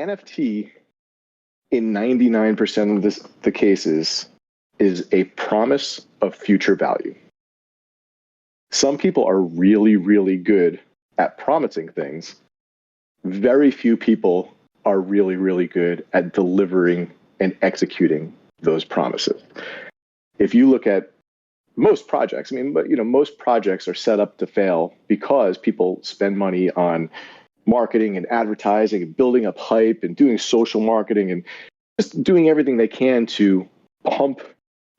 NFT in 99% of the cases is a promise of future value. Some people are really, really good at promising things. Very few people are really, really good at delivering and executing those promises. If you look at most projects, most projects are set up to fail because people spend money on marketing and advertising and building up hype and doing social marketing and just doing everything they can to pump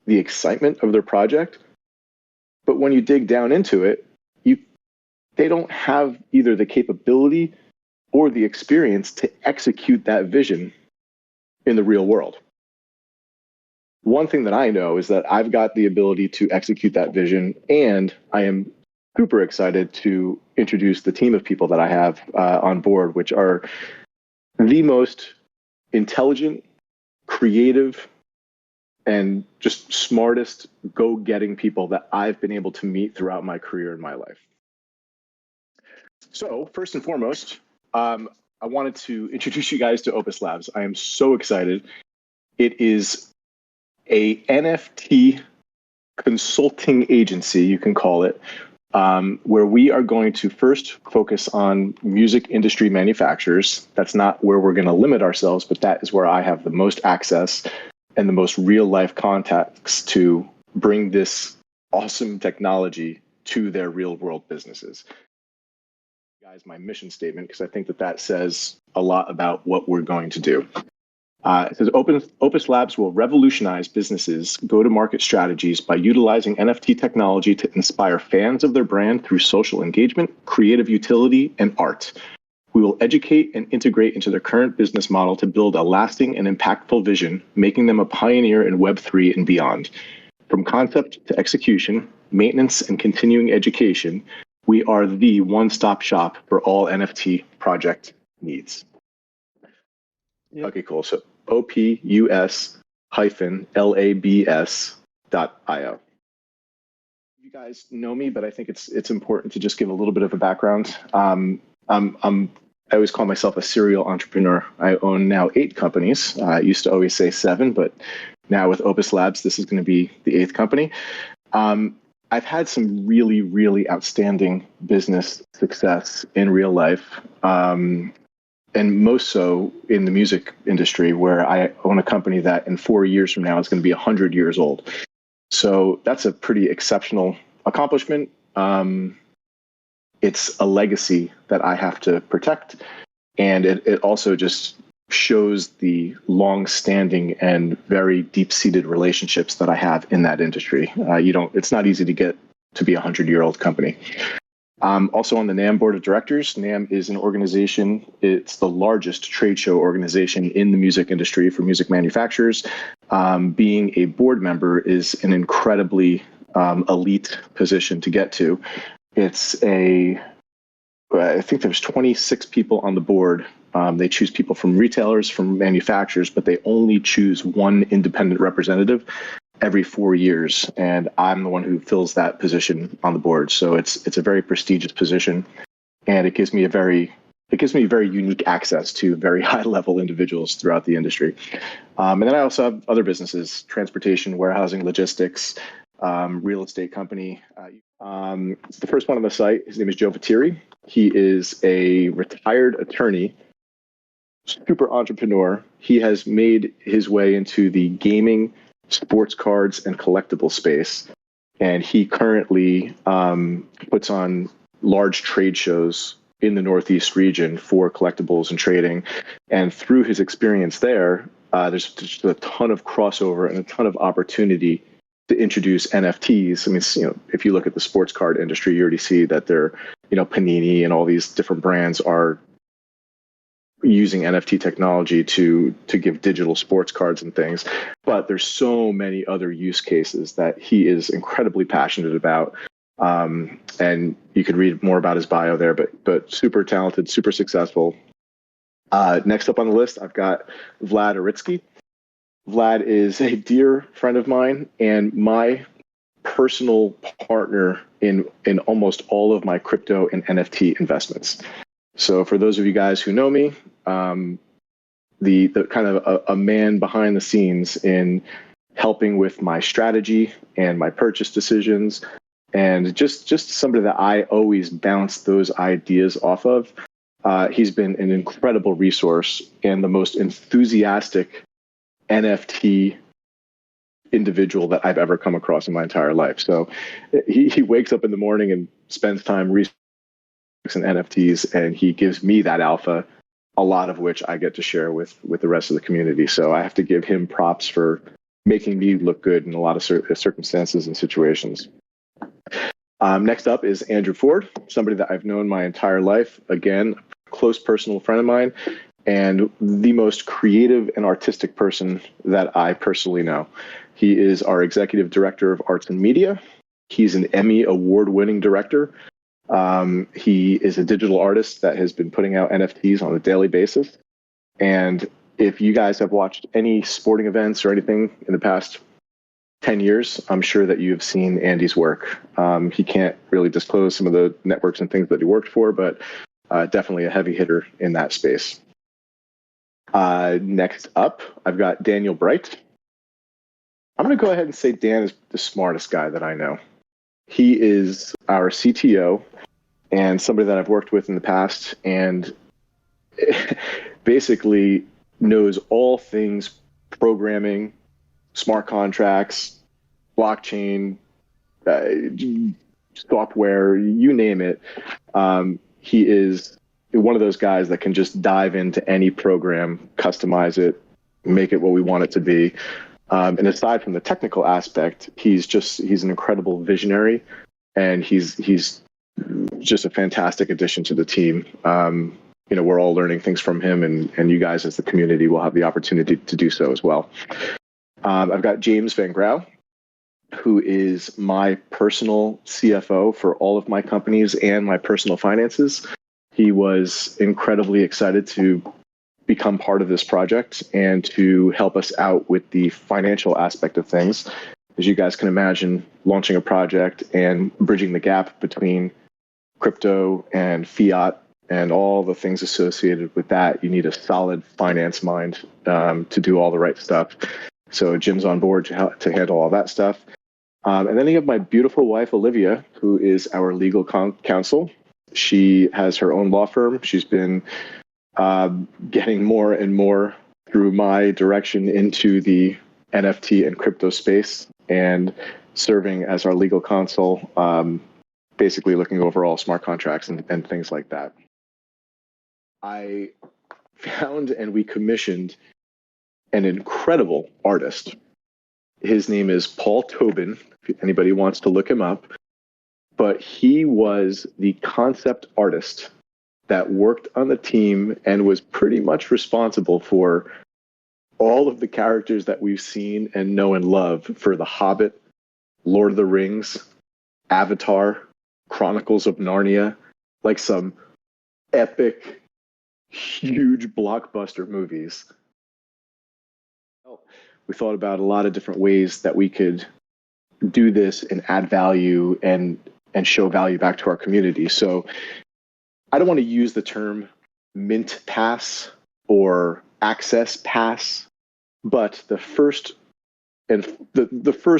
the excitement of their project. But when you dig down into it, they don't have either the capability or the experience to execute that vision in the real world. One thing that I know is that I've got the ability to execute that vision, and I am super excited to introduce the team of people that I have on board, which are the most intelligent, creative, and just smartest go-getting people that I've been able to meet throughout my career in my life. So first and foremost, I wanted to introduce you guys to OpusLabs. I am so excited. It is a NFT consulting agency, you can call it, where we are going to first focus on music industry manufacturers. That's not where we're going to limit ourselves, but that is where I have the most access and the most real-life contacts to bring this awesome technology to their real-world businesses. Guys, my mission statement, because I think that says a lot about what we're going to do. It says OpusLabs will revolutionize businesses' go-to-market strategies by utilizing NFT technology to inspire fans of their brand through social engagement, creative utility, and art. We will educate and integrate into their current business model to build a lasting and impactful vision, making them a pioneer in Web3 and beyond. From concept to execution, maintenance, and continuing education, we are the one-stop shop for all NFT project needs. Yep. Okay, cool. So Opus-Labs.io. You guys know me, but I think it's important to just give a little bit of a background. I always call myself a serial entrepreneur. I own now 8 companies. I used to always say 7, but now with OpusLabs, this is going to be the 8th company. I've had some really, really outstanding business success in real life, and most so in the music industry, where I own a company that in 4 years from now is going to be 100 years old. So that's a pretty exceptional accomplishment. It's a legacy that I have to protect, and it also just shows the long-standing and very deep-seated relationships that I have in that industry. It's not easy to get to be a 100-year-old company. Also on the NAMM board of directors. NAMM is an organization. It's the largest trade show organization in the music industry for music manufacturers. Being a board member is an incredibly elite position to get to. I think there's 26 people on the board. They choose people from retailers, from manufacturers, but they only choose one independent representative every 4 years. And I'm the one who fills that position on the board. So it's a very prestigious position, and it gives me very unique access to very high level individuals throughout the industry. And then I also have other businesses: transportation, warehousing, logistics, real estate company. The first one on the site, his name is Joe Vateri. He is a retired attorney, super entrepreneur. He has made his way into the gaming, sports cards, and collectible space. And he currently puts on large trade shows in the Northeast region for collectibles and trading. And through his experience there, there's just a ton of crossover and a ton of opportunity to introduce NFTs. I mean, if you look at the sports card industry, you already see that Panini and all these different brands are using NFT technology to give digital sports cards and things. But there's so many other use cases that he is incredibly passionate about. And you could read more about his bio there, but super talented, super successful. Next up on the list, I've got Vlad Iritsky. Vlad is a dear friend of mine and my personal partner in almost all of my crypto and NFT investments. So for those of you guys who know me, the kind of a man behind the scenes in helping with my strategy and my purchase decisions, and just somebody that I always bounce those ideas off of. He's been an incredible resource and the most enthusiastic NFT individual that I've ever come across in my entire life. So he wakes up in the morning and spends time researching NFTs, and he gives me that alpha, a lot of which I get to share with the rest of the community. So I have to give him props for making me look good in a lot of circumstances and situations. Next up is Andrew Ford, somebody that I've known my entire life. Again, a close personal friend of mine, and the most creative and artistic person that I personally know. He is our executive director of arts and media. He's an Emmy award-winning director. He is a digital artist that has been putting out NFTs on a daily basis. And if you guys have watched any sporting events or anything in the past 10 years, I'm sure that you have seen Andy's work. He can't really disclose some of the networks and things that he worked for, but definitely a heavy hitter in that space. Next up, I've got Daniel Bright. I'm going to go ahead and say Dan is the smartest guy that I know. He is our CTO and somebody that I've worked with in the past, and basically knows all things programming, smart contracts, blockchain, software, you name it. He is one of those guys that can just dive into any program, customize it, make it what we want it to be. And aside from the technical aspect, he's an incredible visionary, and he's just a fantastic addition to the team. We're all learning things from him, and you guys as the community will have the opportunity to do so as well. I've got James Van Grave, who is my personal CFO for all of my companies and my personal finances. He was incredibly excited to become part of this project and to help us out with the financial aspect of things. As you guys can imagine, launching a project and bridging the gap between crypto and fiat and all the things associated with that, you need a solid finance mind to do all the right stuff. So Jim's on board to handle all that stuff. And then you have my beautiful wife, Olivia, who is our legal counsel. She has her own law firm. She's been getting more and more through my direction into the NFT and crypto space and serving as our legal counsel, basically looking over all smart contracts and things like that. I found and we commissioned an incredible artist. His name is Paul Tobin, if anybody wants to look him up. But he was the concept artist that worked on the team and was pretty much responsible for all of the characters that we've seen and know and love for The Hobbit, Lord of the Rings, Avatar, Chronicles of Narnia, like some epic, huge blockbuster movies. We thought about a lot of different ways that we could do this and add value and show value back to our community. So I don't want to use the term mint pass or access pass, but the first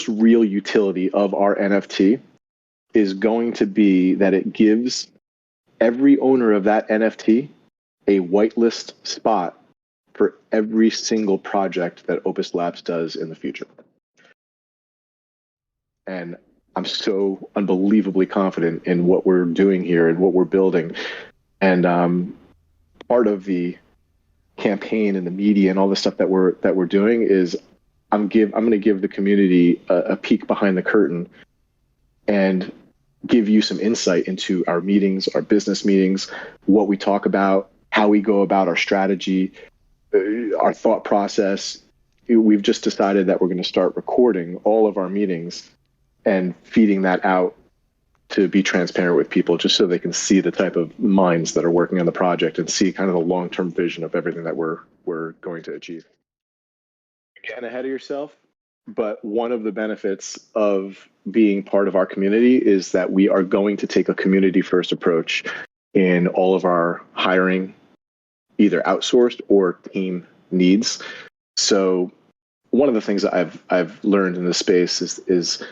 real utility of our NFT is going to be that it gives every owner of that NFT a whitelist spot for every single project that OpusLabs does in the future. And I'm so unbelievably confident in what we're doing here and what we're building. And part of the campaign and the media and all the stuff that we're doing is I'm going to give the community a peek behind the curtain and give you some insight into our meetings, our business meetings, what we talk about, how we go about our strategy, our thought process. We've just decided that we're going to start recording all of our meetings and feeding that out to be transparent with people, just so they can see the type of minds that are working on the project and see kind of the long-term vision of everything that we're going to achieve. Getting ahead of yourself, but one of the benefits of being part of our community is that we are going to take a community-first approach in all of our hiring, either outsourced or team needs. So one of the things that I've learned in this space is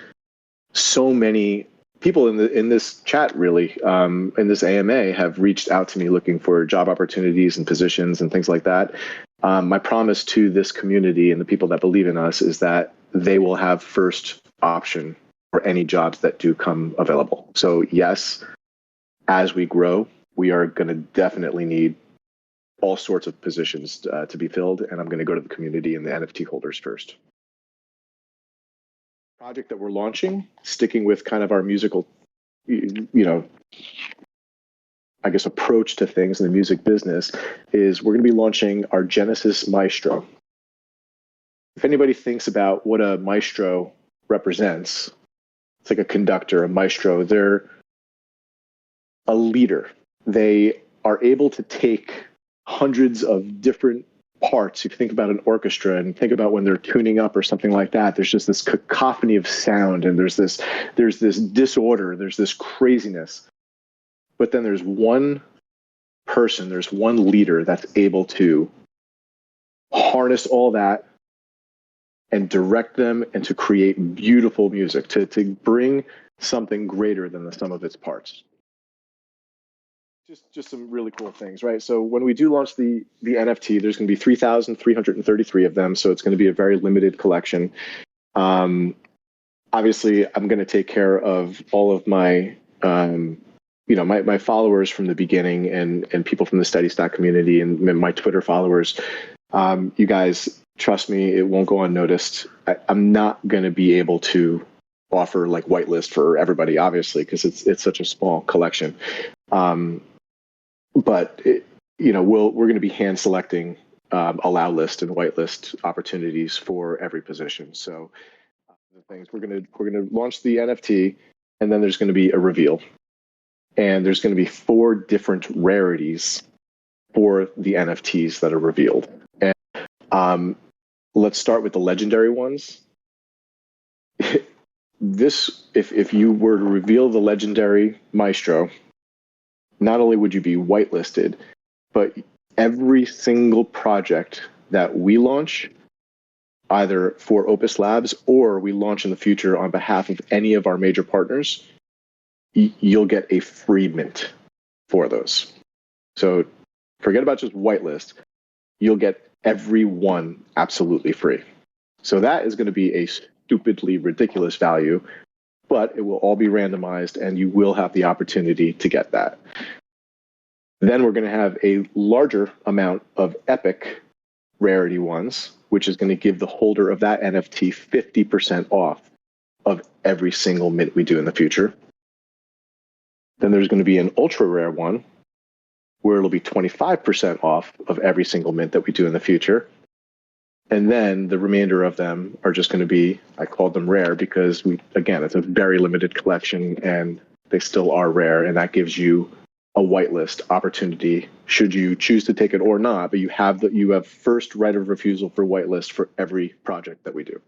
so many people in this chat, really, in this AMA, have reached out to me looking for job opportunities and positions and things like that. My promise to this community and the people that believe in us is that they will have first option for any jobs that do come available. So yes, as we grow, we are going to definitely need all sorts of positions to be filled, and I'm going to go to the community and the NFT holders first. Project that we're launching, sticking with kind of our musical, I guess, approach to things in the music business, is we're going to be launching our Genesis Maestro. If anybody thinks about what a maestro represents, it's like a conductor, a maestro. They're a leader. They are able to take hundreds of different parts. If you think about an orchestra and think about when they're tuning up or something like that, there's just this cacophony of sound, and there's this disorder, there's this craziness. But then there's one person, there's one leader that's able to harness all that and direct them and to create beautiful music, to bring something greater than the sum of its parts. Just some really cool things, right? So when we do launch the NFT, there's going to be 3,333 of them, so it's going to be a very limited collection. Obviously, I'm going to take care of all of my my followers from the beginning, and people from the Steady Stack community and my Twitter followers. You guys, trust me, it won't go unnoticed. I'm not going to be able to offer like whitelist for everybody, obviously, because it's such a small collection. But we're going to be hand selecting allow list and whitelist opportunities for every position. So the things we're going to launch the NFT, and then there's going to be a reveal, and there's going to be 4 different rarities for the NFTs that are revealed. And let's start with the legendary ones. If you were to reveal the legendary Maestro, not only would you be whitelisted, but every single project that we launch, either for OpusLabs or we launch in the future on behalf of any of our major partners, you'll get a free mint for those. So forget about just whitelist. You'll get every one absolutely free. So that is going to be a stupidly ridiculous value, but it will all be randomized and you will have the opportunity to get that. Then we're going to have a larger amount of epic rarity ones, which is going to give the holder of that NFT 50% off of every single mint we do in the future. Then there's going to be an ultra rare one where it'll be 25% off of every single mint that we do in the future. And then the remainder of them are just going to be, I called them rare because it's a very limited collection and they still are rare. And that gives you a whitelist opportunity should you choose to take it or not, but you have first right of refusal for whitelist for every project that we do.